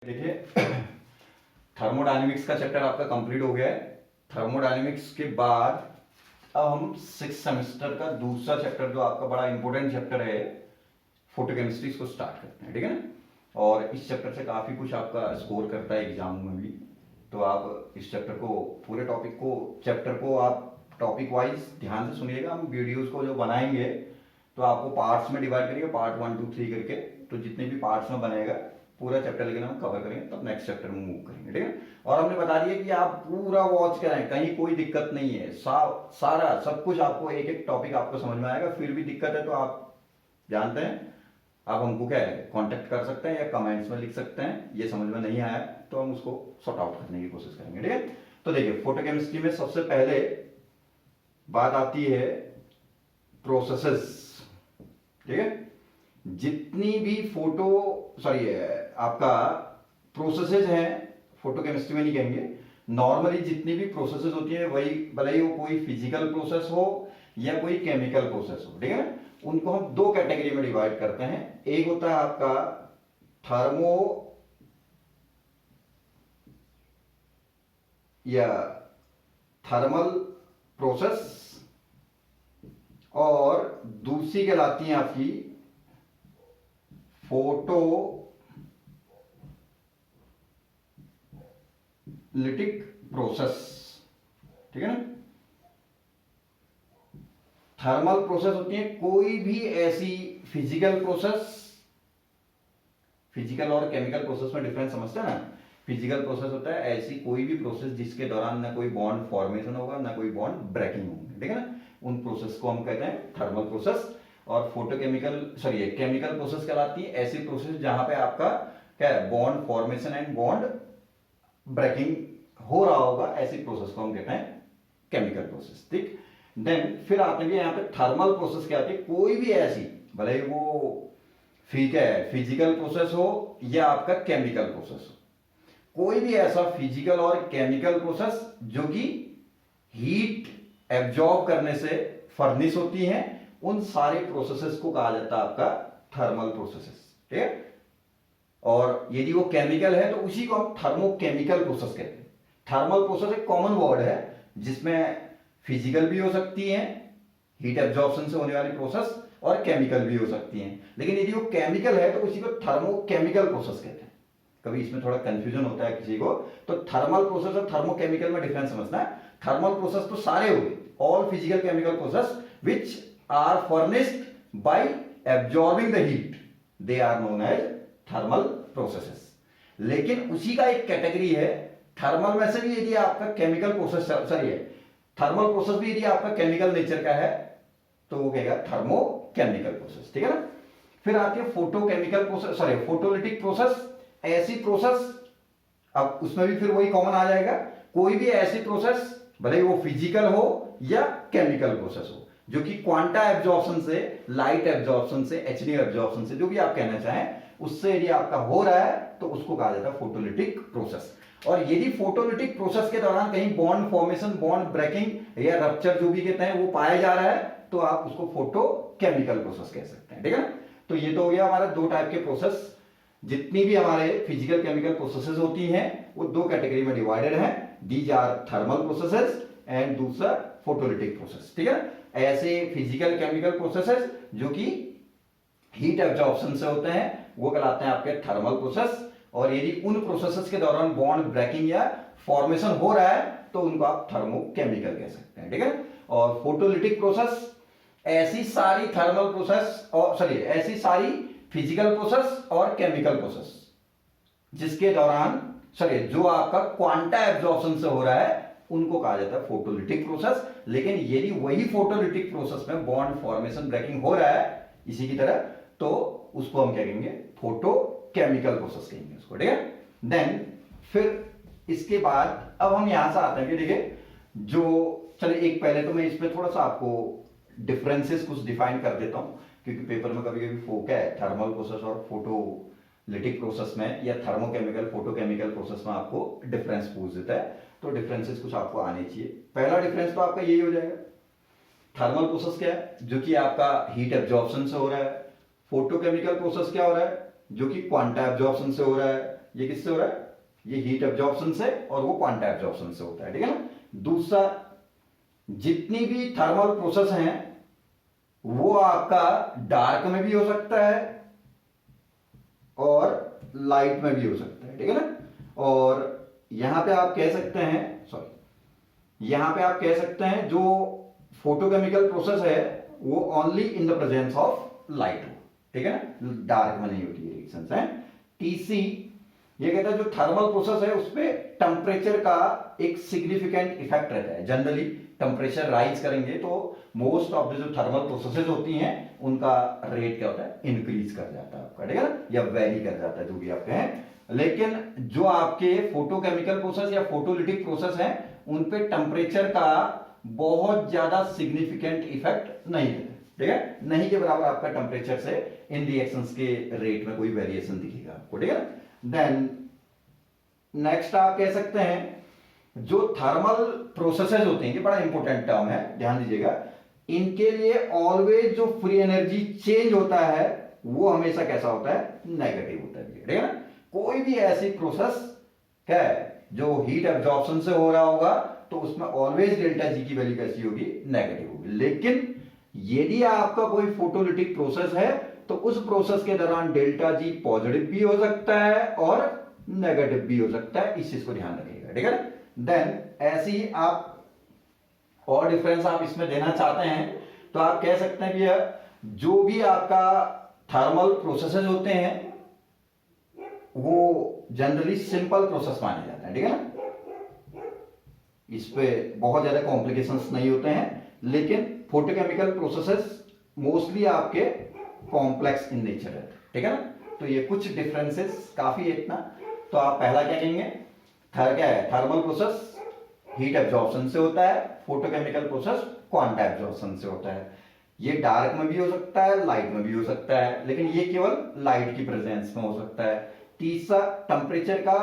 देखिए थर्मोडायनेमिक्स का चैप्टर आपका कंप्लीट हो गया है। थर्मोडायनेमिक्स के बाद अब हम 6th सेमेस्टर का दूसरा चैप्टर जो आपका बड़ा इंपॉर्टेंट चैप्टर है फोटोकेमिस्ट्री को स्टार्ट करते हैं, ठीक है ना। और इस चैप्टर से काफ़ी कुछ आपका स्कोर करता है एग्जाम में भी। तो आप इस चैप्टर को पूरे टॉपिक को चैप्टर को आप टॉपिक वाइज ध्यान से सुनिएगा। हम वीडियोस को जो बनाएंगे तो आपको पार्ट्स में डिवाइड करेंगे, पार्ट 1 2 3 करके। तो जितने भी पार्ट्स में बनेगा पूरा चैप्टर लेकिन हम कवर करेंगे, तब नेक्स्ट चैप्टर में मूव करेंगे, ठीक है। और हमने बता दिया कि आप पूरा वॉच करें, कहीं कोई दिक्कत नहीं है। सारा सब कुछ आपको एक एक टॉपिक आपको समझ में आएगा। फिर भी दिक्कत है तो आप जानते हैं, आप हमको क्या है कांटेक्ट कर सकते हैं या कमेंट्स में लिख सकते हैं। ये समझ में नहीं आया तो हम उसको सॉर्ट आउट करने की कोशिश करेंगे, ठीक है। तो देखिए फोटोकेमिस्ट्री में सबसे पहले बात आती है प्रोसेसेस, ठीक है। जितनी भी आपका प्रोसेसेस हैं फोटोकेमिस्ट्री में नहीं कहेंगे, नॉर्मली जितनी भी प्रोसेसेस होती है वही, भले ही वो कोई फिजिकल प्रोसेस हो या कोई केमिकल प्रोसेस हो, ठीक है ना। उनको हम दो कैटेगरी में डिवाइड करते हैं। एक होता है आपका थर्मो या थर्मल प्रोसेस, और दूसरी कहलाती है आपकी फोटोलिटिक प्रोसेस, ठीक है ना। थर्मल प्रोसेस होती है कोई भी ऐसी फिजिकल प्रोसेस, फिजिकल और केमिकल प्रोसेस में डिफरेंस समझते हैं ना। फिजिकल प्रोसेस होता है ऐसी कोई भी प्रोसेस जिसके दौरान ना कोई बॉन्ड फॉर्मेशन होगा ना कोई बॉन्ड ब्रेकिंग होगी, ठीक है ना। उन प्रोसेस को हम कहते हैं थर्मल प्रोसेस। और केमिकल प्रोसेस कहलाती है ऐसी प्रोसेस जहां पे आपका क्या है bond formation and bond breaking हो रहा होगा, ऐसी प्रोसेस को हम कहते हैं केमिकल प्रोसेस, ठीक। देन फिर आते हैं यहाँ पे थर्मल प्रोसेस क्या आती है, कोई भी ऐसी, भले ही वो फिजिकल प्रोसेस हो या आपका केमिकल प्रोसेस हो, कोई भी ऐसा फिजिकल और केमिकल प्रोसेस जो कि हीट एब्जॉर्ब करने से फर्निश होती हैं, उन सारे प्रोसेसेस को कहा जाता है आपका थर्मल प्रोसेसेस, ठीक है। और यदि वो केमिकल है तो उसी को हम थर्मोकेमिकल प्रोसेस कहते हैं। थर्मल प्रोसेस एक कॉमन वर्ड है जिसमें फिजिकल भी हो सकती है, हीट एब्जॉर्प्शन से होने वाली प्रोसेस, और केमिकल भी हो सकती हैं। लेकिन यदि वो केमिकल है तो उसी को थर्मोकेमिकल प्रोसेस कहते हैं। कभी इसमें थोड़ा कंफ्यूजन होता है किसी को, तो थर्मल प्रोसेस और थर्मोकेमिकल में डिफरेंस समझना है। थर्मल प्रोसेस तो सारे हो गए, all physical chemical process which are furnished by absorbing the heat, they are known as thermal processes. लेकिन उसी का एक कैटेगरी है थर्मल में से भी, यदि आपका केमिकल प्रोसेस थर्मल प्रोसेस भी यदि आपका केमिकल नेचर का है तो वो कहेगा थर्मोकेमिकल प्रोसेस, ठीक है ना। फिर आती है फोटोलिटिक प्रोसेस। ऐसी प्रोसेस, अब उसमें भी फिर वही कॉमन आ जाएगा, कोई भी ऐसी प्रोसेस भले वो फिजिकल हो या केमिकल प्रोसेस हो जो कि क्वांटा एब्जॉर्प्शन से, लाइट एब्जॉर्प्शन से, एचडी एब्जॉर्प्शन से, जो भी आप कहना चाहें, उससे यदि आपका हो रहा है तो उसको कहा जाता है फोटोलिटिक प्रोसेस। और यदि फोटोलिटिक प्रोसेस के दौरान कहीं बॉन्ड फॉर्मेशन, बॉन्ड ब्रेकिंग या रप्चर जो भी कहते हैं वो पाया जा रहा है तो आप उसको फोटोकेमिकल प्रोसेस कह सकते हैं, ठीक है ना। तो ये तो हो गया हमारा दो टाइप के प्रोसेस। जितनी भी हमारे फिजिकल केमिकल प्रोसेसेस होती हैं वो दो कैटेगरी में डिवाइडेड हैं, these are thermal processes and दूसरा फोटोलिटिक प्रोसेस, ठीक है ना। ऐसे फिजिकल केमिकल प्रोसेसेस जो कि हीट एब्जॉर्प्शन से होते हैं वो कहलाते हैं आपके थर्मल प्रोसेस। और यदि उन प्रोसेसेस के दौरान बॉन्ड ब्रेकिंग या फॉर्मेशन हो रहा है तो उनको आप थर्मोकेमिकल कह सकते हैं, ठीक है। और फोटोलिटिक प्रोसेस ऐसी सारी थर्मल प्रोसेस और ऐसी सारी फिजिकल प्रोसेस और केमिकल प्रोसेस जिसके दौरान जो आपका क्वांटा एब्जॉर्प्शन से हो रहा है उनको कहा जाता है फोटोलिटिक प्रोसेस। लेकिन यदि वही फोटोलिटिक प्रोसेस में बॉन्ड फॉर्मेशन ब्रेकिंग हो रहा है इसी की तरह, तो उसको हम क्या कहेंगे, फोटोकेमिकल प्रोसेस कहेंगे उसको, ठीक है। देन फिर इसके बाद अब हम यहां से आते हैं कि देखिए एक पहले तो मैं इसमें थोड़ा सा आपको डिफरेंसेस कुछ डिफाइन कर देता हूं, क्योंकि पेपर में कभी कभी फोक है थर्मल प्रोसेस और फोटोलिटिक प्रोसेस में या थर्मोकेमिकल फोटोकेमिकल प्रोसेस में आपको डिफरेंस पूछ देता है, तो डिफरेंसेस कुछ आपको आने चाहिए। पहला डिफरेंस तो आपका यही हो जाएगा, थर्मल प्रोसेस क्या है जो कि आपका हीट एब्जॉर्प्शन से हो रहा है, फोटोकेमिकल प्रोसेस क्या हो रहा है जो कि क्वांटा एब्जॉर्प्शन से हो रहा है, ये किससे हो रहा है, ये हीट एब्जॉर्प्शन से और वो क्वांटा एब्जॉर्प्शन से होता है, ठीक है ना। दूसरा, जितनी भी थर्मल प्रोसेस हैं वो आपका डार्क में भी हो सकता है और लाइट में भी हो सकता है, ठीक है ना। और यहां पे आप कह सकते हैं, सॉरी, यहां पे आप कह सकते हैं जो फोटोकेमिकल प्रोसेस है वो only in the presence of light हो, ठीक है ना, डार्क में नहीं होती है रिएक्शंस है। टीसी ये कहता है जो थर्मल प्रोसेस है उसपे टेम्परेचर का एक सिग्निफिकेंट इफेक्ट रहता है। जनरली टेम्परेचर राइज करेंगे तो मोस्ट ऑफ द जो थर्मल प्रोसेसेस होती हैं उनका रेट क्या होता है, इंक्रीज कर जाता है आपका, ठीक है ना, या वेरी कर जाता है, जो भी आप कहें। लेकिन जो आपके फोटोकेमिकल प्रोसेस या फोटोलिटिक प्रोसेस है उन पे टेम्परेचर का बहुत ज्यादा सिग्निफिकेंट इफेक्ट नहीं है, ठीक है, नहीं के बराबर आपका टेम्परेचर से इन रिएक्शंस के रेट में कोई वेरिएशन दिखेगा आपको, ठीक है। देन नेक्स्ट आप कह सकते हैं जो थर्मल प्रोसेसेस होते हैं, ये बड़ा इंपॉर्टेंट टर्म है, ध्यान दीजिएगा, इनके लिए ऑलवेज जो फ्री एनर्जी चेंज होता है वो हमेशा कैसा होता है, नेगेटिव होता है, ठीक है ना। कोई भी ऐसी प्रोसेस क्या है जो हीट एब्जॉर्प्शन से हो रहा होगा तो उसमें ऑलवेज डेल्टा जी की वैल्यू कैसी होगी, नेगेटिव होगी। लेकिन यदि आपका कोई फोटोलिटिक प्रोसेस है तो उस प्रोसेस के दौरान डेल्टा जी पॉजिटिव भी हो सकता है और नेगेटिव भी हो सकता है, इस चीज को ध्यान रखिएगा, ठीक है ना। देन ऐसी आप और डिफरेंस आप इसमें देना चाहते हैं तो आप कह सकते हैं कि जो भी आपका थर्मल प्रोसेसेस होते हैं वो जनरली सिंपल प्रोसेस माने जाते हैं, ठीक है ना, इस पे बहुत ज्यादा कॉम्प्लिकेशंस नहीं होते हैं। लेकिन फोटोकेमिकल प्रोसेसेस मोस्टली आपके कॉम्प्लेक्स इन नेचर है, ठीक है ना। तो ये कुछ डिफरेंसेस काफी है इतना। तो आप पहला क्या कहेंगे, क्या है, थर्मल प्रोसेस हीट एब्जॉर्प्शन से होता है, फोटोकेमिकल प्रोसेस क्वांटा एब्जॉर्प्शन से होता है। ये डार्क में भी हो सकता है, लाइट में भी हो सकता है, लेकिन ये केवल लाइट की प्रेजेंस में हो सकता है। तीसरा, टेम्परेचर का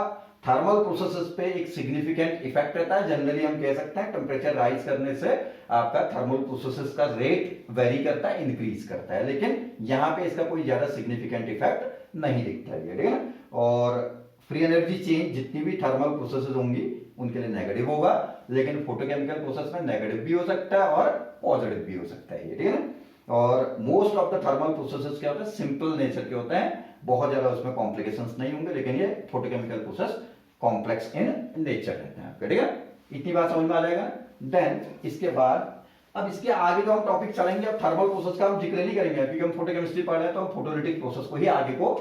थर्मल प्रोसेसेस पे एक सिग्निफिकेंट इफेक्ट रहता है। जनरली हम कह सकते हैं टेम्परेचर राइज करने से आपका थर्मल प्रोसेसेस का रेट वेरी करता है, इंक्रीज करता है, लेकिन यहां पे इसका कोई ज्यादा सिग्निफिकेंट इफेक्ट नहीं दिखता है, ठीक है ना। और फ्री एनर्जी चेंज जितनी भी थर्मल प्रोसेसेस होंगी उनके लिए नेगेटिव होगा, लेकिन फोटोकेमिकल प्रोसेस में नेगेटिव भी हो सकता है और पॉजिटिव भी हो सकता है, ठीक है ना। और most of the thermal processes क्या होता है, सिंपल नेचर के होते हैं, बहुत ज्यादा उसमें कॉम्प्लिकेशंस नहीं होंगे, लेकिन ये photochemical process complex in nature रहते हैं आपके, ठीक है। इतनी बात समझ में आ जाएगा। देन इसके बाद अब इसके आगे जो हम टॉपिक चलेंगे, अब थर्मल प्रोसेस का हम जिक्र नहीं करेंगे क्योंकि हम फोटोकेमिस्ट्री पढ़ रहे हैं, तो हम फोटोलिटिक प्रोसेस को ही आगे को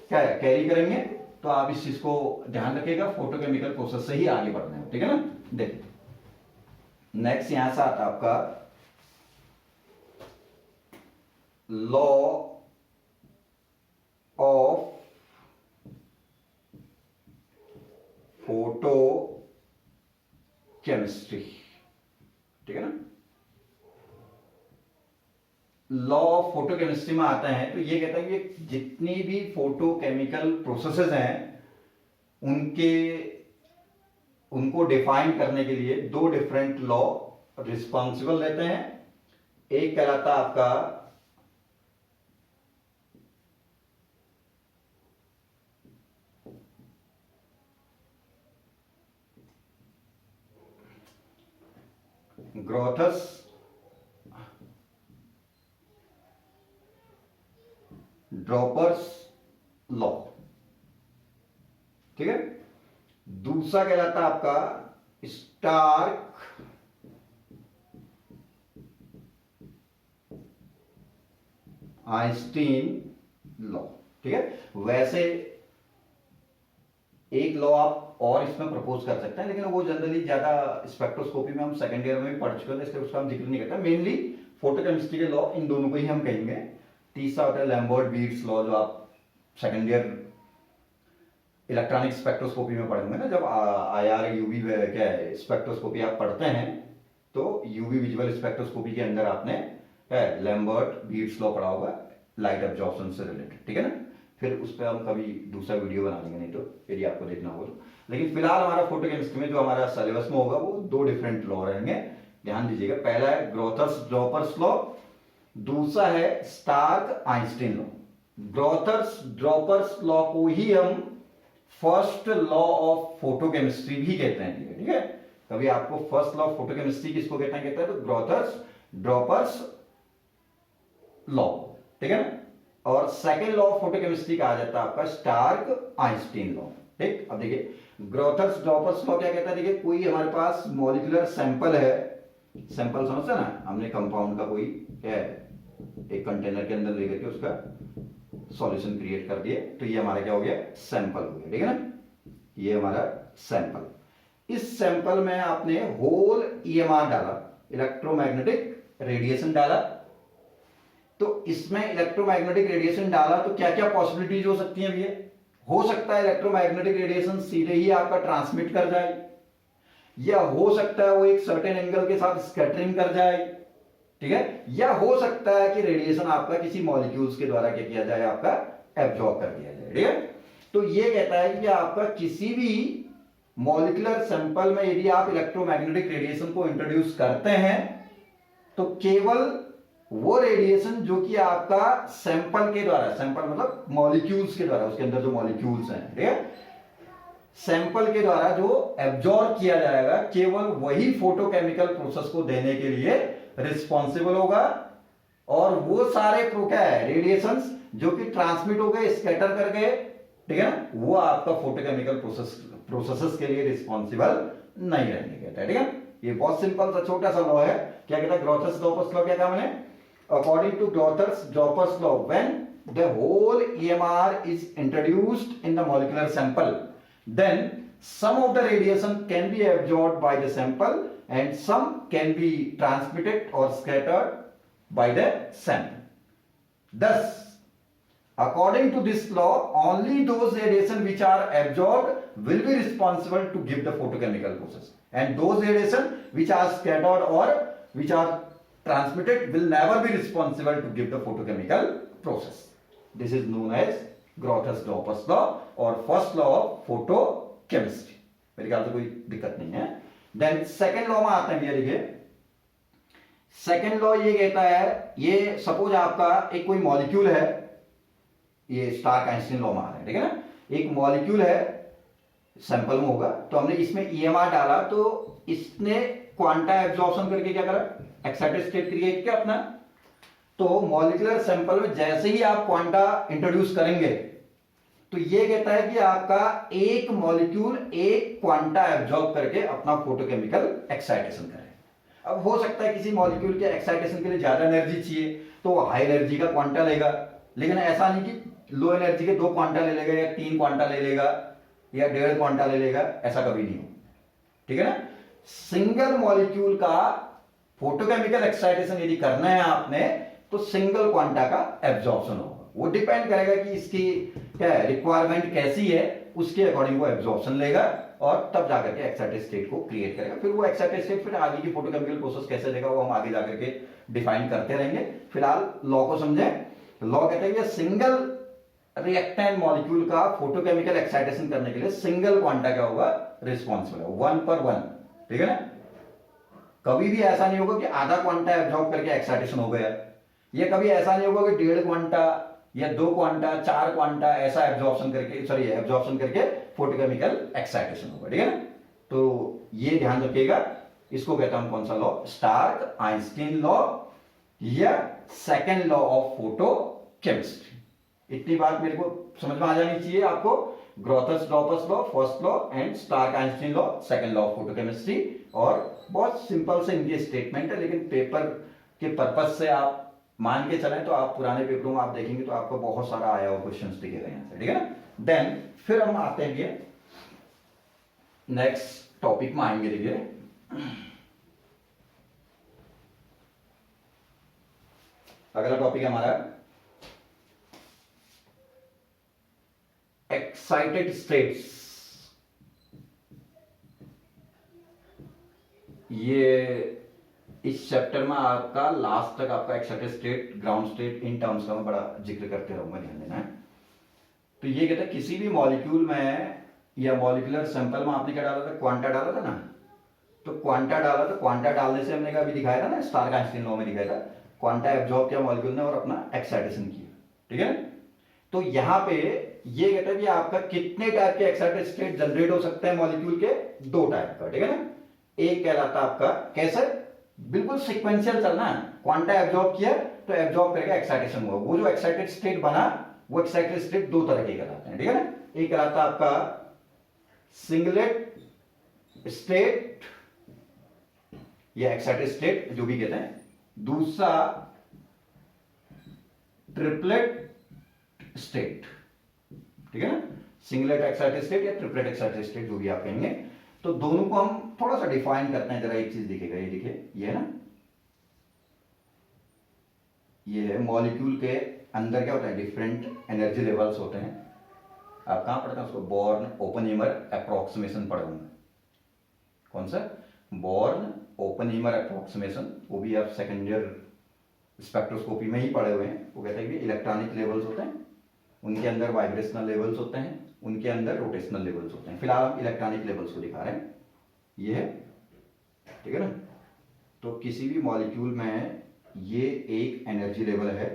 क्या है कैरी करेंगे। तो आप इस चीज को ध्यान रखिएगा, फोटोकेमिकल प्रोसेस से ही आगे बढ़ना है, ठीक है ना। देखिए नेक्स्ट यहां से आता है आपका लॉ ऑफ फोटो केमिस्ट्री, ठीक है ना। लॉ ऑफ फोटोकेमिस्ट्री में आता है तो ये कहता है कि जितनी भी फोटोकेमिकल प्रोसेसेस हैं उनको डिफाइन करने के लिए दो डिफरेंट लॉ रिस्पॉन्सिबल रहते हैं। एक कहलाता आपका ग्रोथस ड्रॉपर्स लॉ, ठीक है। दूसरा कहलाता है आपका स्टार्क आइंस्टीन लॉ, ठीक है। वैसे एक लॉ आप और इसमें प्रपोज कर सकते हैं, लेकिन वो जनरली ज्यादा स्पेक्ट्रोस्कोपी में हम सेकंड ईयर में भी पढ़ चुके हैं, इसलिए उसका हम जिक्र नहीं करते। मेनली फोटोकेमिस्ट्री के लॉ इन दोनों को ही हम कहेंगे। तीसरा होता है लैम्बर्ट बीट्स लॉ, जो आप सेकंड ईयर इलेक्ट्रॉनिक स्पेक्ट्रोस्कोपी में पढ़ेंगे ना, जब IR UV क्या है स्पेक्ट्रोस्कोपी आप पढ़ते हैं तो UV विजुअल स्पेक्ट्रोस्कोपी के अंदर आपने लैम्बर्ट बीट्स लॉ पढ़ा होगा, लाइट एब्जॉर्प्शन से रिलेटेड, ठीक है ना। फिर उस पर हम कभी दूसरा वीडियो बना लेंगे नहीं तो, यदि आपको देखना हो तो। लेकिन फिलहाल हमारा फोटोकेमिस्ट्री में जो हमारा सिलेबस में होगा वो दो डिफरेंट लॉ रहेंगे, ध्यान दीजिएगा। पहला है ग्रोथर्स ड्रॉपर्स लॉ, दूसरा है Stark Einstein law. Grotthuss Draper law को ही हम फर्स्ट लॉ ऑफ फोटोकेमिस्ट्री भी कहते हैं, ठीक है। कभी आपको फर्स्ट लॉ ऑफ फोटोकेमिस्ट्री किसको कहते हैं, कहते हैं तो ग्रोथर्स ड्रॉपर्स लॉ, ठीक है ना। और सेकेंड लॉ ऑफ फोटोकेमिस्ट्री कहा जाता है आपका स्टार्क आइंस्टीन लॉ, ठीक। अब देखिए ग्रोथर्स ड्रॉपर्स लॉ क्या कहता है, देखिए कोई हमारे पास मॉलिक्यूलर सैंपल है, सैंपल समझते ना, हमने कंपाउंड का कोई क्या है एक कंटेनर के अंदर लेकर के उसका सॉल्यूशन क्रिएट कर दिए, तो ये हमारा क्या हो गया, सैंपल हो गया, ठीक है ना, ये हमारा सैंपल। इस सैंपल में आपने होल ईएमआर डाला, इलेक्ट्रोमैग्नेटिक रेडिएशन डाला, तो इसमें इलेक्ट्रोमैग्नेटिक रेडिएशन डाला तो क्या क्या पॉसिबिलिटीज हो सकती हैं भैया, हो सकता है इलेक्ट्रोमैग्नेटिक रेडिएशन सीधे ही आपका ट्रांसमिट कर जाए, या हो सकता है वो एक सर्टेन एंगल के साथ स्कैटरिंग कर जाए, ठीक है, या हो सकता है कि रेडिएशन आपका किसी मॉलिक्यूल्स के द्वारा क्या किया जाए, आपका एब्जॉर्ब कर दिया जाए, ठीक है। तो ये कहता है कि आपका किसी भी मॉलिक्यूलर सैंपल में यदि आप इलेक्ट्रोमैग्नेटिक रेडिएशन को इंट्रोड्यूस करते हैं तो केवल वो रेडिएशन जो कि आपका सैंपल के द्वारा, सैंपल मतलब मॉलिक्यूल्स के द्वारा, उसके अंदर जो मॉलिक्यूल्स हैं, ठीक है, सैंपल के द्वारा जो एब्जॉर्ब किया जाएगा केवल वही फोटोकेमिकल प्रोसेस को देने के लिए रिस्पॉन्सिबल होगा, और वो सारे क्या है रेडिएशंस जो कि ट्रांसमिट हो गए स्कैटर कर गए, ठीक है ना, वो आपका फोटोकेमिकल प्रोसेसेस के लिए रिस्पॉन्सिबल नहीं रहने कहता है, ठीक है। ये बहुत सिंपल सा छोटा सा लॉ है, क्या कहता है ग्रोथर्स ड्रॉपर्स लॉ, क्या कहा मैंने, according to Grotthuss Draper law when the whole EMR is introduced in the molecular sample, then some of the radiation can be absorbed by the sample and some can be transmitted or scattered by the sample. Thus, according to this law, only those radiation which are absorbed will be responsible to give the photochemical process, and those radiation which are scattered or which are transmitted will never be responsible to give the photochemical process. This is known as Grothus-Doppler's law और first law of photochemistry. मेरे ख्याल से कोई दिक्कत नहीं है। Then second law में आते हैं, ये देखिए सेकेंड लॉ ये कहता है, ये सपोज आपका एक कोई मॉलिक्यूल है, ये स्टार्क आइंस्टीन लॉ में आ रहा है, ठीक है ना, एक मॉलिक्यूल है सैंपल में होगा, तो हमने इसमें ईएमआर डाला तो इसने क्वांटा एब्जॉर्प्शन करके क्या करा, एक्साइटेड स्टेट क्रिएट किया अपना। तो मॉलिक्यूलर सैंपल में जैसे ही आप क्वांटा इंट्रोड्यूस करेंगे तो ये कहता है कि आपका एक मॉलिक्यूल एक क्वांटा एब्जॉर्ब करके अपना फोटोकेमिकल एक्साइटेशन करे। अब हो सकता है किसी मॉलिक्यूल के एक्साइटेशन के लिए ज्यादा एनर्जी चाहिए तो हाई एनर्जी का क्वांटा लेगा, लेकिन ऐसा नहीं कि लो एनर्जी के 2 क्वांटा ले लेगा या 3 क्वांटा ले लेगा या 1.5 क्वांटा ले लेगा, ऐसा कभी नहीं हो, ठीक है ना। सिंगल मॉलिक्यूल का फोटोकेमिकल एक्साइटेशन यदि करना है आपने तो सिंगल क्वांटा का एब्जॉर्प्शन होगा, वो डिपेंड करेगा कि इसकी क्या है रिक्वायरमेंट कैसी है, उसके अकॉर्डिंग वो एब्जॉर्प्शन लेगा और तब जाकर के एक्साइटेड स्टेट को क्रिएट करेगा। फिर वो एक्साइटेड स्टेट फिर आगे की फोटोकेमिकल प्रोसेस कैसे देगा वो हम आगे जाकर के डिफाइन करते रहेंगे। फिलहाल लॉ को समझें। लॉ कहते हैं कि सिंगल रिएक्टेंट मॉलिक्यूल का फोटोकेमिकल एक्साइटेशन करने के लिए सिंगल क्वांटा क्या होगा, रिस्पॉन्सिबल है, 1 पर 1, ठीक है ना। कभी भी ऐसा नहीं होगा कि आधा क्वांटा एब्जॉर्ब करके एक्साइटेशन हो गया, ये कभी ऐसा नहीं होगा कि 1.5 क्वांटा या 2 क्वांटा 4 क्वांटा ऐसा एब्जॉर्प्शन करके फोटोकेमिकल एक्साइटेशन होगा, ठीक है ना। तो ये ध्यान रखिएगा, इसको कहता हूं कौन सा लॉ, स्टार्क आइंस्टीन लॉ या सेकेंड लॉ ऑफ फोटोकेमिस्ट्री। इतनी बात मेरे को समझ में आ जानी चाहिए आपको। Grotthuss Draper law first law and Stark Einstein law second law of photochemistry. और बहुत सिंपल से इनकी स्टेटमेंट है, लेकिन पेपर के पर्पज से आप मान के चलें तो आप पुराने पेपरों में आप देखेंगे तो आपको बहुत सारा आया हुआ क्वेश्चंस दिखेगा यहां से, ठीक है ना। देन फिर हम आते हैं नेक्स्ट टॉपिक में आएंगे। देखिए अगला टॉपिक है हमारा एक्साइटेड स्टेट्स। ये इस चैप्टर में आपका लास्ट तक आपका excited state, ground state, in terms का मैं बड़ा जिक्र करते रहूंगा, ध्यान देना है। तो ये कहता है किसी भी मॉलिक्यूल में या मॉलिक्यूलर सैंपल में आपने क्या डाला था, क्वांटा डाला था ना। तो क्वांटा डाला, तो क्वांटा डालने से हमने अभी दिखाया था ना, स्टार्क आइंस्टीन लॉ में दिखाया था, क्वांटा एब्जॉर्ब किया मॉलिक्यूल ने और अपना एक्साइटेशन किया, ठीक है। तो यहां पे ये कहते हैं भी आपका कितने टाइप के एक्साइटेड स्टेट जनरेट हो सकते हैं मॉलिक्यूल के, 2 टाइप का, ठीक है ना। एक कहलाता आपका कैसे, बिल्कुल सिक्वेंशियल चलना है, क्वांटा एब्जॉर्ब किया तो एब्जॉर्ब करके एक्साइटेशन हुआ, वो जो एक्साइटेड स्टेट बना वो एक्साइटेड स्टेट 2 तरह के कहलाते हैं, ठीक है ना। एक कहलाता आपका सिंगलेट स्टेट या एक्साइटेड स्टेट जो भी कहते हैं, दूसरा ट्रिपलेट स्टेट, ठीक है ना। सिंगलेट एक्साइटेड स्टेट या ट्रिपलेट एक्साइटेड स्टेट जो भी आप कहेंगे। तो दोनों को हम थोड़ा सा डिफाइन करते हैं, जरा एक चीज दिखेगा, ये देखिए, ये है ना, ये है मॉलिक्यूल के अंदर क्या होता है, डिफरेंट एनर्जी लेवल्स होते हैं। आप कहां पढ़ते हैं उसको, बॉर्न ओपनहीमर अप्रोक्सीमेशन पढ़े होंगे। कौन सा, बॉर्न ओपनहीमर अप्रोक्सीमेशन, वो भी आप सेकेंड ईयर स्पेक्ट्रोस्कोपी में ही पढ़े हुए हैं। वो कहते हैं कि इलेक्ट्रॉनिक लेवल्स होते हैं, उनके अंदर वाइब्रेशनल लेवल्स होते हैं, उनके अंदर रोटेशनल लेवल्स होते हैं। फिलहाल हम इलेक्ट्रॉनिक लेवल्स को दिखा रहे हैं, ये है, ठीक है ना। तो किसी भी मॉलिक्यूल में ये एक एनर्जी लेवल है,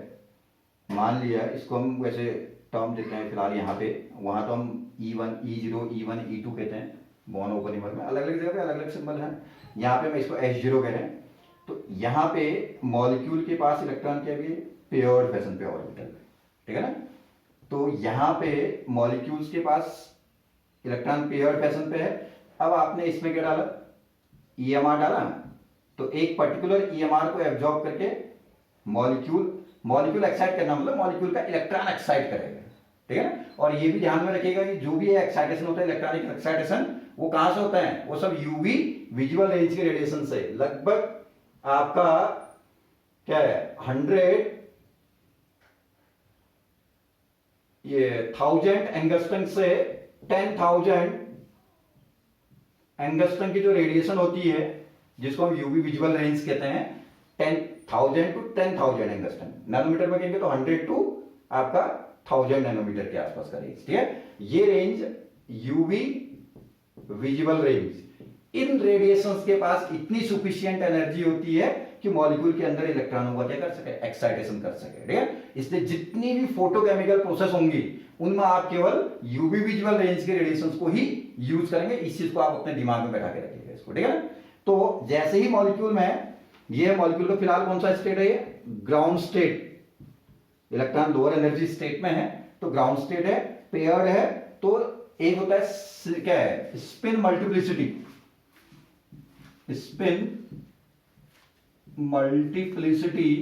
मान लिया इसको हम वैसे टर्म देते हैं फिलहाल यहाँ पे, वहां तो हम E1 E0 E1 E2 कहते हैं, बॉर्न ओपनहीमर में अलग अलग जगह पे अलग अलग सिंबल हैं। यहाँ पे मैं इसको H0 कह रहे हैं। तो यहाँ पे मॉलिक्यूल के पास इलेक्ट्रॉन क्या भी पेयर्ड फैशन पे ऑर्बिटल, ठीक है ना। तो यहाँ पे मॉलिक्यूल्स के पास इलेक्ट्रॉन पेयर्ड फैशन पे है। अब आपने इसमें क्या डाला, EMR डाला ना, तो एक पर्टिकुलर EMR को एब्जॉर्ब करके मॉलिक्यूल एक्साइट करना, मतलब मॉलिक्यूल का इलेक्ट्रॉन एक्साइट करेगा, ठीक है ना। और ये भी ध्यान में रखिएगा कि जो भी एक्साइटेशन होता है, इलेक्ट्रॉनिक एक्साइटेशन, वो कहां से होता है, वो सब यूवी विजुअल रेंज के रेडिएशन से। लगभग आपका क्या है, 1000 एंगस्ट्रम से 10,000 एंगस्ट्रम की जो रेडिएशन होती है, जिसको हम यूवी विजुअल रेंज कहते हैं, 10,000 to 10,000 एंगस्ट्रम। नैनोमीटर में कहेंगे तो 100 to आपका 1000 नैनोमीटर के आसपास का रेंज, ठीक है। ये रेंज यूवी विजुअल रेंज, इन रेडिएशंस के पास इतनी सुफिशिएंट एनर्जी होती है कि मॉलिक्यूल के अंदर इलेक्ट्रॉनों का क्या कर सके, एक्साइटेशन कर सके, ठीक है। इसलिए जितनी भी फोटोकेमिकल प्रोसेस होंगी उनमें आप केवल यूवी विजुअल रेंज के रेडिएशंस को ही यूज करेंगे। इस चीज को आप अपने दिमाग में बैठा के रखिएगा इसको, ठीक है ना। तो जैसे ही मॉलिक्यूल में, ये मॉलिक्यूल का फिलहाल कौन सा स्टेट है, ये ground state, electron lower energy state में है, तो ग्राउंड स्टेट है, पेयर्ड है। तो एक होता है क्या है, spin multiplicity, spin multiplicity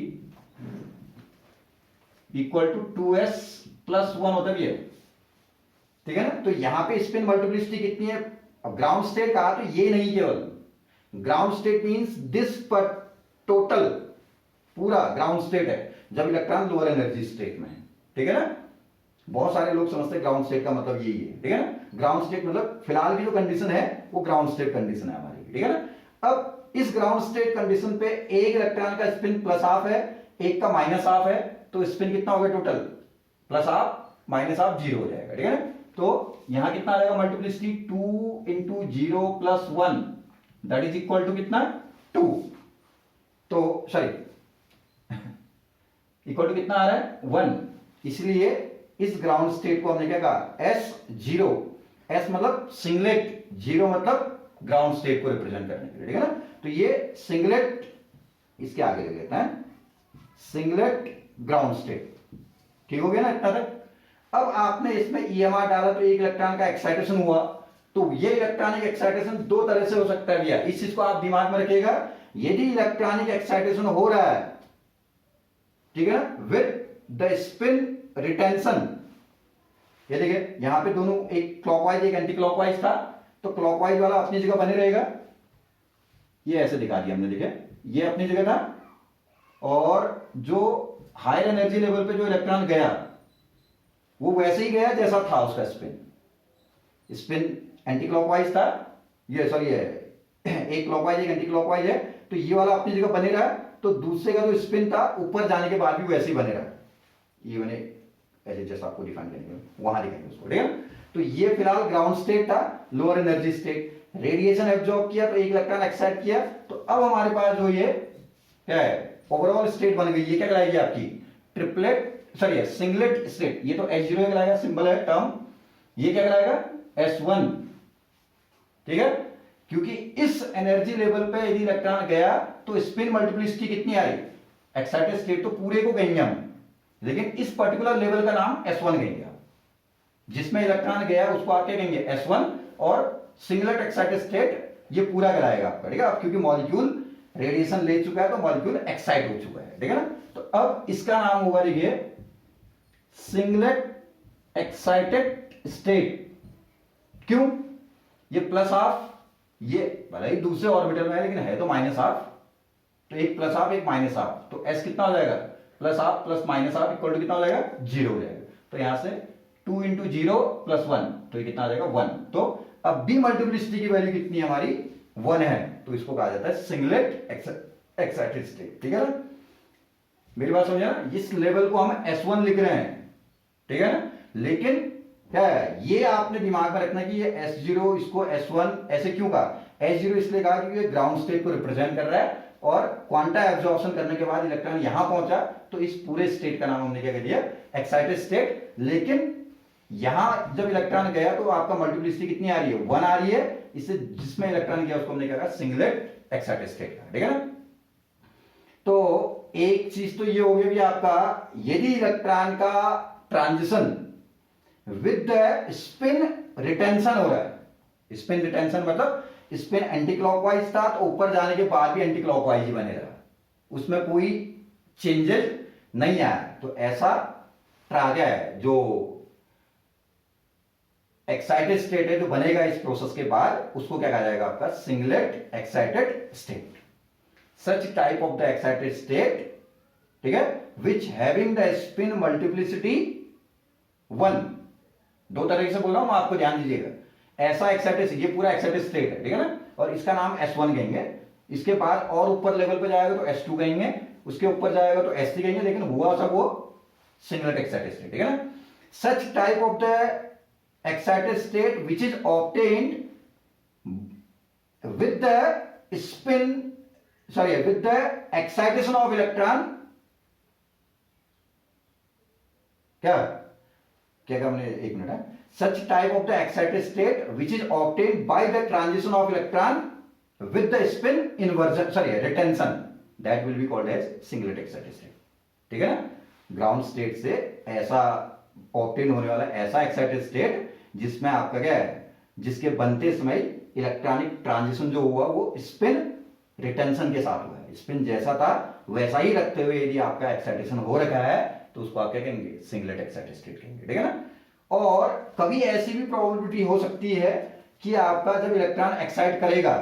equal to 2s+1 होता है, ठीक है ना। तो यहां पे स्पिन मल्टीप्लिसिटी कितनी है, अब ग्राउंड स्टेट कहा तो ये नहीं, केवल ग्राउंड स्टेट मींस दिस पर टोटल पूरा ग्राउंड स्टेट है जब इलेक्ट्रॉन लोअर एनर्जी स्टेट में है, ठीक है ना। बहुत सारे लोग समझते हैं ग्राउंड स्टेट का मतलब यही है, ठीक है ना। ग्राउंड स्टेट मतलब फिलहाल की जो कंडीशन है वो ग्राउंड स्टेट कंडीशन है हमारी, ठीक है ना। अब इस ग्राउंड स्टेट कंडीशन पे एक इलेक्ट्रॉन का स्पिन +½ है, एक का -½ है, तो स्पिन कितना हो गया टोटल, +½ -½ 0 हो जाएगा, ठीक है ना। तो यहां कितना आ जाएगा multiplicity, 2 × 0 + 1 that is equal to कितना, 2। तो सॉरी इक्वल टू कितना आ रहा है, 1। इसलिए इस ग्राउंड स्टेट को हमने क्या कहा, S0, S मतलब सिंगलेट, 0 मतलब ग्राउंड स्टेट को रिप्रेजेंट करने के लिए, ठीक है ना। तो ये सिंगलेट, इसके आगे ले लेते हैं, सिंगलेट ग्राउंड स्टेट, ठीक हो गया ना इतना तक। अब आपने इसमें EMR डाला तो एक इलेक्ट्रॉन का एक्साइटेशन हुआ, तो ये इलेक्ट्रॉनिक एक्साइटेशन 2 तरह से हो सकता है भैया, इस चीज को आप दिमाग में रखिएगा। यदि इलेक्ट्रॉनिक एक्साइटेशन हो रहा है, ठीक है ना, विद द स्पिन रिटेंशन, ये देखिए यहां पे दोनों, एक क्लॉकवाइज एक एंटी क्लॉकवाइज था, तो क्लॉकवाइज वाला अपनी जगह बने रहेगा, ये ऐसे दिखा दिया हमने, देखिए ये अपनी जगह था, और जो हायर एनर्जी लेवल पे जो इलेक्ट्रॉन गया वो वैसे ही गया जैसा था उसका स्पिन एंटी क्लॉकवाइज था, ये सॉरी ये एक क्लॉकवाइज एक एंटी क्लॉकवाइज है, तो ये वाला अपनी जगह बने रहा, तो दूसरे का जो स्पिन था ऊपर जाने के बाद भी वैसे ही बने रहा, ये बने ऐसे जैसा आपको डिफाइन करेंगे वहां दिखाएंगे उसको, ठीक है। तो ये फिलहाल ग्राउंड स्टेट था, lower energy state, radiation absorb किया तो एक इलेक्ट्रॉन एक्साइट किया, तो अब हमारे पास जो ये क्या है, ओवरऑल स्टेट बन गई, ये क्या कहलाएगी आपकी ट्रिपलेट सॉरी सिंगलेट स्टेट, ये तो H0 कहलाएगा, सिंबल है टर्म, ये क्या कहलाएगा S1, ठीक है। क्योंकि इस एनर्जी लेवल पे यदि इलेक्ट्रॉन गया तो स्पिन मल्टीप्लिसिटी कितनी आ रही, एक्साइटेड स्टेट तो पूरे को कहेंगे हम, लेकिन इस पर्टिकुलर लेवल का नाम S1 कहेंगे, जिसमें इलेक्ट्रॉन गया उसको आप क्या कहेंगे S1, और सिंगलेट एक्साइटेड स्टेट ये पूरा कराएगा आपका, ठीक है। अब क्योंकि मॉलिक्यूल रेडिएशन ले चुका है तो मॉलिक्यूल एक्साइट हो चुका है, ठीक है ना। तो अब इसका नाम होगा देखिए सिंगलेट एक्साइटेड स्टेट। क्यों, ये प्लस हाफ, ये भले ही दूसरे ऑर्बिटल में है लेकिन है तो माइनस हाफ, तो एक प्लस हाफ एक माइनस हाफ, तो S कितना हो जाएगा, plus half plus minus half equal to कितना हो जाएगा, 0 हो जाएगा। तो यहां से 2 इंटू 0 प्लस 1, तो ये कितना आ जाएगा 1। तो अब भी मल्टीप्लिसिटी की वैल्यू कितनी है हमारी, 1 है, तो इसको कहा जाता है सिंगलेट एक्साइटेड स्टेट, ठीक है ना। मेरी बात समझे ना, इस लेवल को हम S1 लिख रहे हैं, ठीक है ना, लेकिन क्या है, ये आपने दिमाग में रखना कि ये S0 इसको S1 ऐसे क्यों कहा, S0 इसलिए कहा क्योंकि ये ग्राउंड स्टेट को रिप्रेजेंट कर रहा है, और क्वांटा एब्जॉर्प्शन करने के बाद इलेक्ट्रॉन यहां पहुंचा तो इस पूरे स्टेट का नाम हमने क्या कर दिया, एक्साइटेड स्टेट। लेकिन यहां जब इलेक्ट्रॉन गया तो आपका मल्टीप्लिसिटी कितनी आ रही है, 1 आ रही है, इससे जिसमें इलेक्ट्रॉन गया उसको हमने क्या कहा, सिंगलेट एक्साइटेड स्टेट का, ठीक है ना। तो एक चीज तो ये हो गया भी आपका, यदि इलेक्ट्रॉन का transition with the spin retention हो रहा है, स्पिन रिटेंशन मतलब स्पिन एंटी क्लॉकवाइज था तो ऊपर जाने के बाद भी एंटी क्लॉकवाइज ही बने रहा, उसमें कोई चेंजेस नहीं आया, तो ऐसा क्या है जो एक्साइटेड स्टेट है जो बनेगा इस प्रोसेस के बाद, उसको क्या कहा जाएगा आपका, singlet excited state. Such type of the excited state, ठीक है, which having the spin multiplicity 1, दो तरीके से बोल रहा हूं मैं, आपको ध्यान दीजिएगा। ऐसा एक्साइटेड, ये पूरा एक्साइटेड स्टेट है, ठीक है ना, और इसका नाम S1 कहेंगे, इसके बाद और ऊपर लेवल पे जाएगा तो S2 कहेंगे, उसके ऊपर जाएगा तो S3 कहेंगे, लेकिन हुआ सब वो सिंगलेट एक्साइटेड स्टेट, ठीक है ना। Such type of the excited state which is obtained with the spin, sorry with the excitation of electron, क्या क्या कहा हमने, एक मिनट है, such type of the excited state which is obtained by the transition of electron with the spin inversion, sorry retention, that will be called as singlet excited state, ठीक है ना। Ground state से ऐसा obtain होने वाला ऐसा excited state जिसमें आपका क्या है, जिसके बनते समय इलेक्ट्रॉनिक ट्रांजिशन जो हुआ वो स्पिन रिटेंशन के साथ हुआ है, स्पिन जैसा था वैसा ही रखते हुए यदि आपका एक्साइटेशन हो रखा है तो उसको आप क्या कहेंगे, सिंगलेट एक्साइटेड स्टेट कहेंगे, ठीक है ना। और कभी ऐसी भी प्रोबेबिलिटी हो सकती है कि आपका जब इलेक्ट्रॉन एक्साइट करेगा,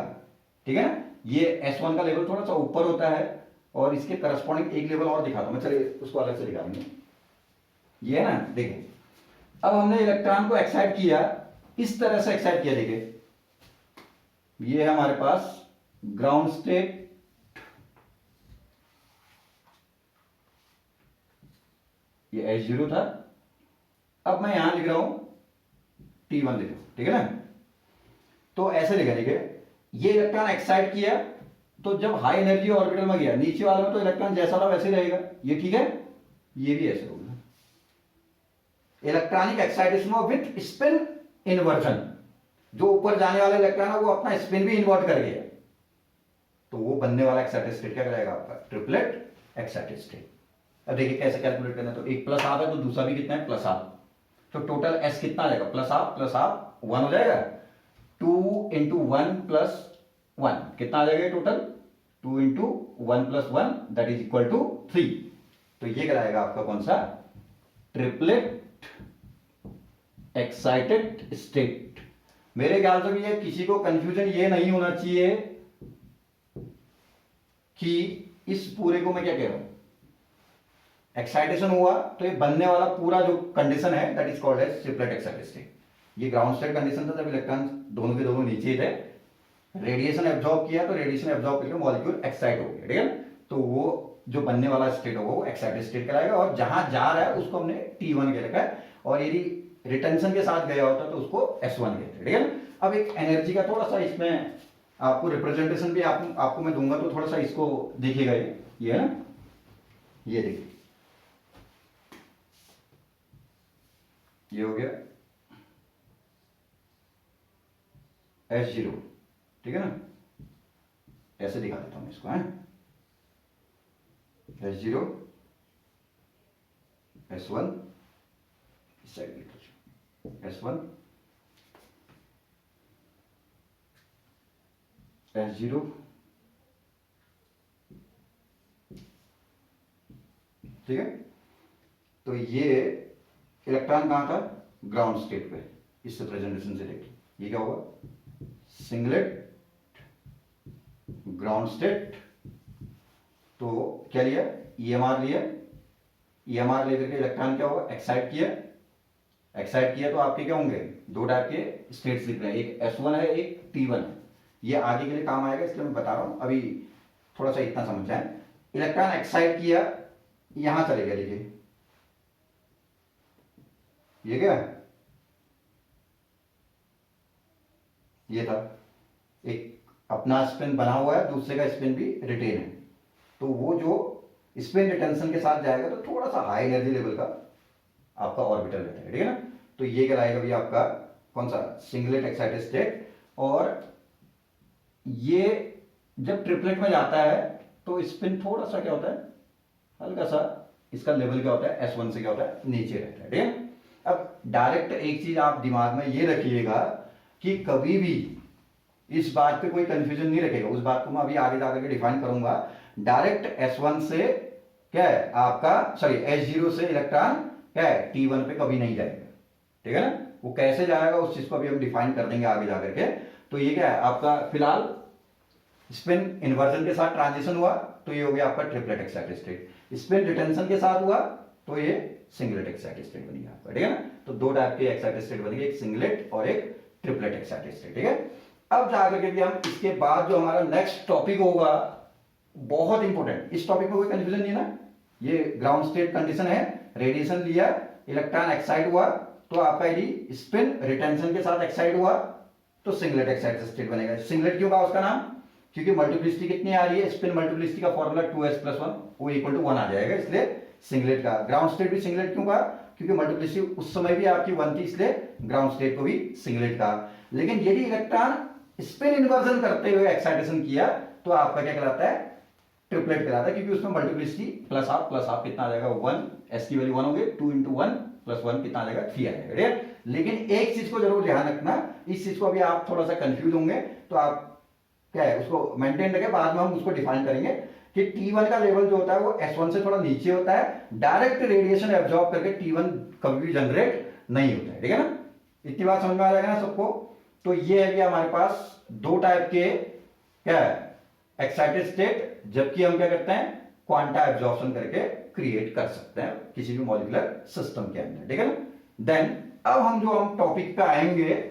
ठीक है ना, ये S1 का लेवल थोड़ा सा ऊपर होता है और इसके करस्पॉन्डिंग एक लेवल और दिखाता हूं मैं, चलिए उसको अलग से दिखा देंगे। ये है ना, देखिए अब हमने इलेक्ट्रॉन को एक्साइट किया, इस तरह से एक्साइट किया, देखिए ये है हमारे पास ग्राउंड स्टेट, ये H0 था, अब मैं यहां लिख रहा हूं T1 लिख रहा हूं, ठीक है ना। तो ऐसे लिखा, देखिए ये इलेक्ट्रॉन एक्साइट किया तो जब हाई एनर्जी ऑर्बिटल में गया, नीचे वाले में तो इलेक्ट्रॉन जैसा था वैसे ही रहेगा, ये ठीक है, ये भी ऐसे होगा, electronic excitation with spin inversion, जो ऊपर जाने वाला इलेक्ट्रॉन है वो अपना स्पिन भी इन्वर्ट कर गया, तो वो बनने वाला एक्साइटेड स्टेट क्या कराएगा आपका, ट्रिपलेट एक्साइटेड स्टेट। अब देखिए कैसे कैलकुलेट करना है, तो एक प्लस हाफ है तो दूसरा भी कितना है, प्लस हाफ, तो टोटल S कितना आ जाएगा, प्लस हाफ 1 हो जाएगा, 2 इंटू 1 प्लस 1 कितना आ जाएगा total, 2 into 1 plus 1 that is equal to 3, तो ये कराएगा आपका कौन सा, ट्रिपलेट एक्साइटेड स्टेट। मेरे ख्याल से भी ये किसी को कंफ्यूजन ये नहीं होना चाहिए कि इस पूरे को मैं क्या कह रहा हूं, एक्साइटेशन हुआ तो ये बनने वाला पूरा जो कंडीशन है that is called as triplet excited state. ये ग्राउंड स्टेट कंडीशन था जब इलेक्ट्रॉन दोनों के दोनों नीचे थे, रेडिएशन एब्जॉर्ब किया तो रेडिएशन एब्जॉर्ब करके मॉलिक्यूल एक्साइट हो गया, ठीक है, तो वो जो बनने वाला स्टेट होगा वो एक्साइटेड स्टेट कहलाएगा, और जहां जा रहा है उसको हमने T1 कह रखा है, और यदि रिटेंशन के साथ गया होता तो उसको S1 कहते हैं, ठीक है। अब एक एनर्जी का थोड़ा सा इसमें आपको रिप्रेजेंटेशन भी आपको मैं दूंगा, तो थोड़ा सा इसको देखिएगा, ये है ना, ये देखिए ये हो गया S0, ठीक है ना, ऐसे दिखा देता हूं इसको, है S0 S1, इस साइड लिख S1 S0, ठीक है। तो ये इलेक्ट्रॉन कहां था, ग्राउंड स्टेट पे, इस रिप्रेजेंटेशन से देखिए ये क्या होगा, सिंगलेट ग्राउंड स्टेट। तो क्या लिया, EMR लिया, EMR लेकर के इलेक्ट्रॉन क्या होगा, एक्साइट किया, एक्साइट किया तो आपके क्या होंगे, दो टाइप के स्टेट्स लिख रहे हैं, एक S1 है, एक T1 है। ये आगे के लिए काम आएगा इसलिए मैं बता रहा हूं, अभी थोड़ा सा इतना समझ जाए। इलेक्ट्रॉन एक्साइट किया, यहां चले गया, देखिए ये क्या, ये था, एक अपना स्पिन बना हुआ है, दूसरे का स्पिन भी रिटेन है, तो वो जो स्पिन रिटेंशन के साथ जाएगा तो थोड़ा सा हाई एनर्जी लेवल का आपका ऑर्बिटल रहता है, ठीक है ना। तो ये कहलाएगा भी आपका कौन सा, सिंगलेट एक्साइटेड स्टेट। और ये जब ट्रिपलेट में जाता है तो स्पिन थोड़ा सा क्या होता है, हल्का सा इसका लेवल क्या होता है, S1 से क्या होता है, नीचे रहता है, ठीक है। अब डायरेक्ट एक चीज आप दिमाग में ये रखिएगा कि कभी भी इस बात पे कोई कंफ्यूजन नहीं रखेगा, उस बात को मैं अभी आगे जाकर के डिफाइन करूंगा। डायरेक्ट S1 से क्या है आपका, सॉरी S0 से इलेक्ट्रॉन क्या है T1 पे कभी नहीं जाएगा, ठीक है ना। वो कैसे जाएगा उस चीज को अभी हम डिफाइन कर देंगे आगे जाकर के। तो ये क्या है आपका, फिलहाल स्पिन इन्वर्जन के साथ ट्रांजिशन हुआ तो ये हो गया आपका triplet excited state, spin retention के साथ हुआ तो ये सिंगलेट एक्साइटेड स्टेट बन गया आपका, ठीक है ना। तो दो टाइप के एक्साइटेड स्टेट बन गए, एक सिंगलेट और एक ट्रिपलेट एक्साइटेड स्टेट, ठीक है। अब जाकर के भी हम इसके बाद जो हमारा नेक्स्ट टॉपिक होगा बहुत इंपॉर्टेंट, इस टॉपिक में कोई कंफ्यूजन नहीं है ना। ये ग्राउंड स्टेट कंडीशन है, रेडिएशन लिया, इलेक्ट्रॉन एक्साइट हुआ तो आपका यदि स्पिन रिटेंशन के साथ एक्साइट हुआ तो सिंगलेट एक्साइटेड स्टेट बनेगा। सिंगलेट क्यों कहा उसका नाम, क्योंकि मल्टीप्लिसिटी कितनी आ रही है, स्पिन मल्टीप्लिसिटी का फॉर्मूला 2s+1 वो इक्वल टू 1 आ जाएगा, इसलिए सिंगलेट का। ग्राउंड स्टेट भी सिंगलेट क्यों कहा, क्योंकि मल्टीप्लिसिटी उस समय भी आपकी 1 थी, इसलिए ग्राउंड स्टेट को भी सिंगलेट कहा। लेकिन यदि इलेक्ट्रॉन स्पिन इन्वर्जन करते हुए एक्साइटेशन किया तो आपका क्या कहलाता है, ट्रिपलेट कहलाता है, क्योंकि उसमें मल्टीप्लिसिटी प्लस हाफ कितना आ जाएगा 1, s की वैल्यू 1 हो गई, 2 × 1 + 1 कितना आ जाएगा 3 आ जाएगा, ठीक है। लेकिन एक चीज को जरूर ध्यान रखना, इस चीज को अभी आप थोड़ा सा कंफ्यूज होंगे तो आप क्या है उसको मेंटेन रखें, बाद में हम उसको डिफाइन करेंगे कि T1 का लेवल जो होता है वो S1 से थोड़ा नीचे होता है, डायरेक्ट रेडिएशन एब्जॉर्ब करके T1 कभी भी जनरेट नहीं होता है, ठीक है ना। इतनी बात समझ में आ जाएगा ना सबको। तो ये है कि हमारे पास दो टाइप के क्या है एक्साइटेड स्टेट, जबकि हम क्या करते हैं क्वांटा एब्जॉर्प्शन करके क्रिएट कर सकते हैं किसी भी मॉलिक्यूलर सिस्टम के अंदर, ठीक है ना। देन अब हम टॉपिक पे आएंगे,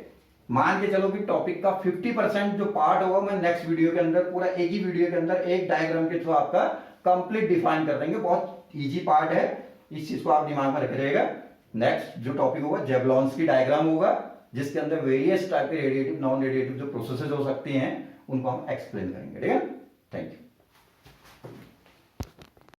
मान के चलो कि टॉपिक का 50% जो पार्ट होगा मैं नेक्स्ट वीडियो के अंदर पूरा एक ही वीडियो के अंदर एक डायग्राम के थ्रू आपका कंप्लीट डिफाइन कर देंगे। बहुत इजी पार्ट है, इस चीज को आप दिमाग में रखे रहेगा। नेक्स्ट जो टॉपिक होगा जेवलॉन्स की डायग्राम होगा, जिसके अंदर वेरियस टाइप के रेडिएटिव नॉन रेडिएटिव जो प्रोसेसेस हो सकती हैं उनको हम एक्सप्लेन करेंगे, ठीक है। Thank you.